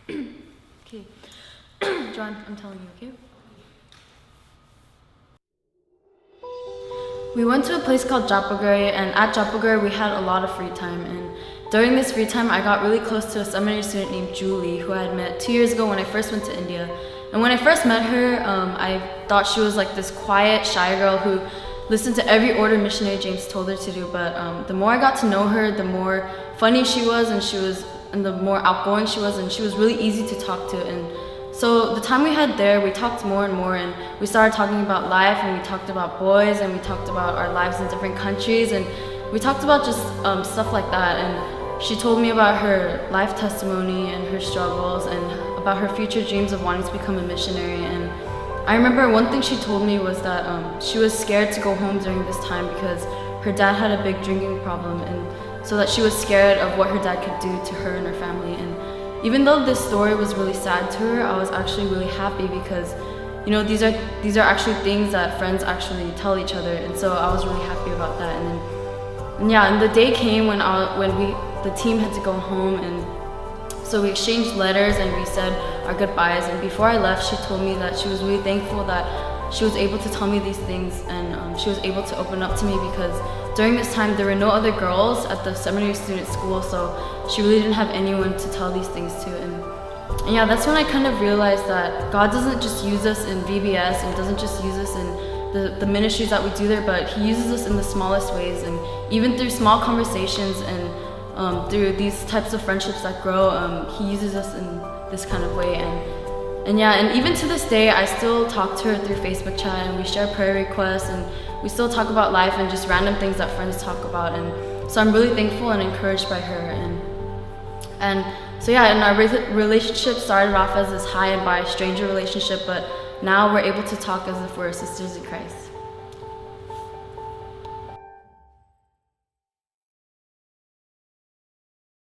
Okay. John, I'm telling you, okay? We went to a place called Japaguri, and at Japaguri we had a lot of free time. And during this free time, I got really close to a seminary student named Julie, who I had met 2 years ago when I first went to India. And when I first met her, I thought she was like this quiet, shy girl who listened to every order missionary James told her to do. But the more I got to know her, the more funny she was, and the more outgoing she was, and she was really easy to talk to. And so the time we had there, we talked more and more, and we started talking about life, and we talked about boys, and we talked about our lives in different countries, and we talked about just stuff like that. And she told me about her life testimony and her struggles, and about her future dreams of wanting to become a missionary. And I remember one thing she told me was that she was scared to go home during this time because her dad had a big drinking problem, and so that she was scared of what her dad could do to her and her family. And even though this story was really sad to her, I was actually really happy because, you know, these are actually things that friends actually tell each other, and so I was really happy about that. And yeah, and the day came when the team had to go home, and so we exchanged letters and we said our goodbyes. And before I left, she told me that she was really thankful that she was able to tell me these things, and she was able to open up to me because during this time there were no other girls at the seminary student school, so she really didn't have anyone to tell these things to. And yeah, that's when I kind of realized that God doesn't just use us in VBS, and doesn't just use us in the ministries that we do there, but He uses us in the smallest ways, and even through small conversations and through these types of friendships that grow, He uses us in this kind of way. And yeah, and even to this day, I still talk to her through Facebook chat, and we share prayer requests, and we still talk about life and just random things that friends talk about. And so I'm really thankful and encouraged by her. And so yeah, and our relationship started off as this high and by stranger relationship, but now we're able to talk as if we're sisters in Christ.